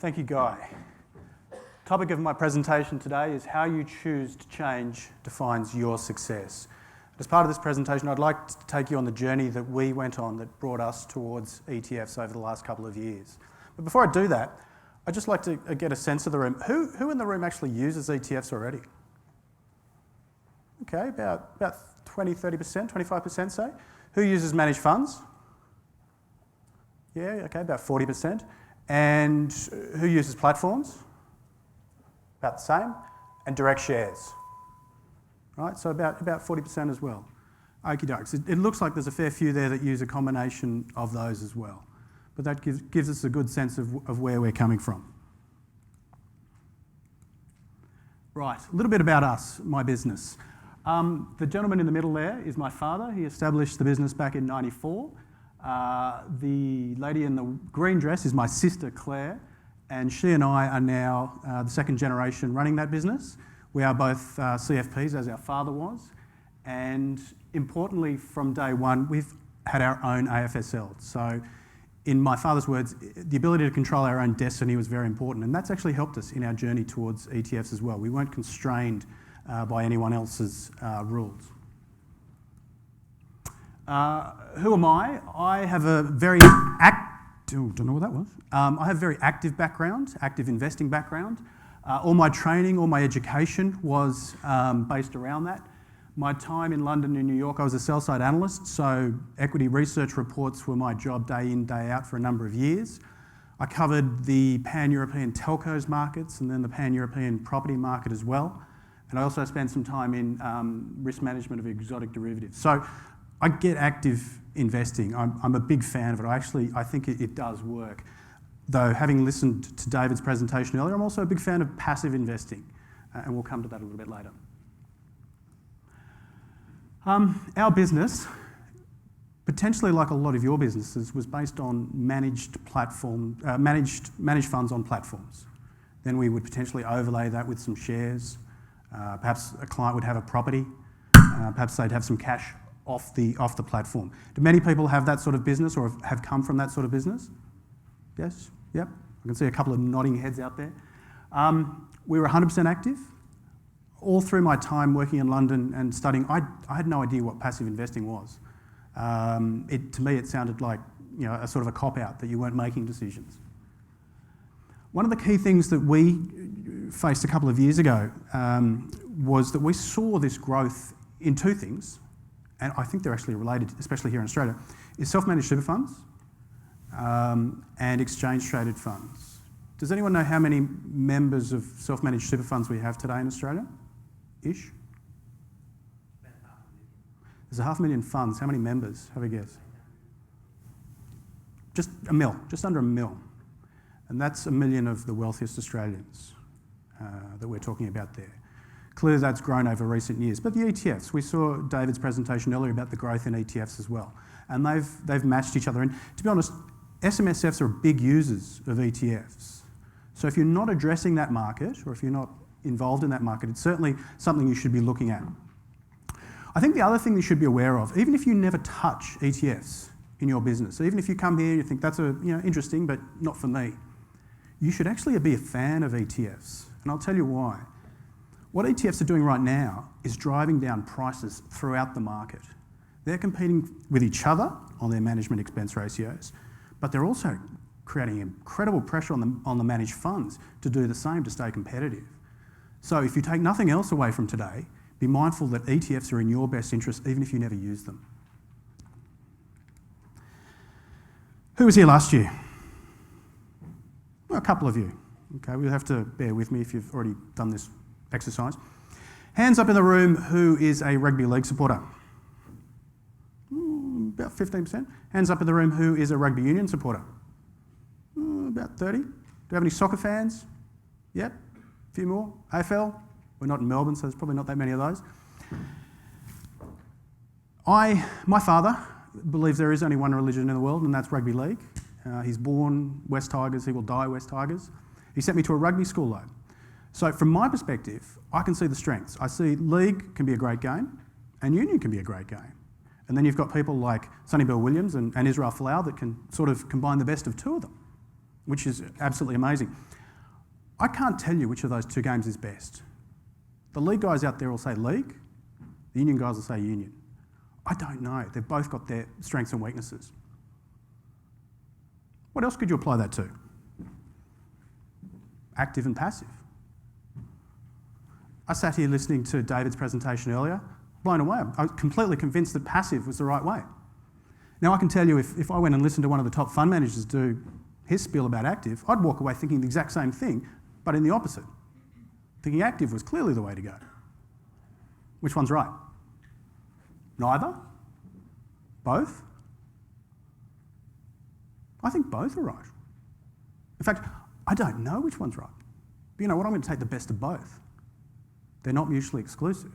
Thank you, Guy. Topic of my presentation today is how you choose to change defines your success. As part of this presentation, I'd like to take you on the journey that we went on that brought us towards ETFs over the last couple of years. But before I do that, I'd just like to get a sense of the room. Who in the room actually uses ETFs already? Okay, about 20, 30%, 25% say. Who uses managed funds? Yeah, okay, about 40%. And who uses platforms? About the same. And direct shares. Right, so about 40% as well. Okie dokes. It looks like there's a fair few there that use a combination of those as well. But that gives us a good sense of where we're coming from. Right, a little bit about us, my business. The gentleman in the middle there is my father. He established the business back in '94. The lady in the green dress is my sister Claire, and she and I are now the second generation running that business. We are both CFPs, as our father was, and importantly, from day one, we've had our own AFSL. So, in my father's words, the ability to control our own destiny was very important, and that's actually helped us in our journey towards ETFs as well. We weren't constrained by anyone else's rules. Who am I? I have a very don't know what that was. I have a very active background, active investing background. All my training, all my education was based around that. My time in London and New York, I was a sell-side analyst, so equity research reports were my job day in, day out for a number of years. I covered the pan-European telcos markets and then the pan-European property market as well. And I also spent some time in risk management of exotic derivatives. So I get active investing. I'm a big fan of it. I think it does work. Though, having listened to David's presentation earlier, I'm also a big fan of passive investing, and we'll come to that a little bit later. Our business, potentially like a lot of your businesses, was based on managed funds on platforms. Then we would potentially overlay that with some shares. Perhaps a client would have a property. Perhaps they'd have some cash off the platform. Do many people have that sort of business or have come from that sort of business? Yes? Yep. I can see a couple of nodding heads out there. We were 100% active. All through my time working in London and studying, I had no idea what passive investing was. To me, it sounded like a sort of a cop-out that you weren't making decisions. One of the key things that we faced a couple of years ago was that we saw this growth in two things, and I think they're actually related, especially here in Australia, is self-managed super funds and exchange-traded funds. Does anyone know how many members of self-managed super funds we have today in Australia? Ish? There's 500,000 funds. How many members? Have a guess. Just under a mil. And that's 1 million of the wealthiest Australians that we're talking about there. Clearly that's grown over recent years. But the ETFs, we saw David's presentation earlier about the growth in ETFs as well. And they've matched each other. And to be honest, SMSFs are big users of ETFs. So if you're not addressing that market, or if you're not involved in that market, it's certainly something you should be looking at. I think the other thing you should be aware of, even if you never touch ETFs in your business, even if you come here and you think that's interesting but not for me, you should actually be a fan of ETFs. And I'll tell you why. What ETFs are doing right now is driving down prices throughout the market. They're competing with each other on their management expense ratios, but they're also creating incredible pressure on the managed funds to do the same to stay competitive. So if you take nothing else away from today, be mindful that ETFs are in your best interest even if you never use them. Who was here last year? Well, a couple of you. Okay, you'll have to bear with me if you've already done this exercise. Hands up in the room who is a rugby league supporter. About 15%. Hands up in the room who is a rugby union supporter. About 30. Do we have any soccer fans? Yep. A few more. AFL? We're not in Melbourne, so there's probably not that many of those. My father believes there is only one religion in the world, and that's rugby league. He's born West Tigers, he will die West Tigers. He sent me to a rugby school though. So from my perspective, I can see the strengths. I see league can be a great game, and union can be a great game. And then you've got people like Sonny Bill Williams and Israel Folau that can sort of combine the best of two of them. which is absolutely amazing. I can't tell you which of those two games is best. The league guys out there will say league, the union guys will say union. I don't know. They've both got their strengths and weaknesses. What else could you apply that to? Active and passive. I sat here listening to David's presentation earlier, blown away. I was completely convinced that passive was the right way. Now I can tell you if I went and listened to one of the top fund managers do his spiel about active, I'd walk away thinking the exact same thing, but in the opposite. Thinking active was clearly the way to go. Which one's right? Neither? Both? I think both are right. In fact, I don't know which one's right. But you know what? I'm going to take the best of both. They're not mutually exclusive.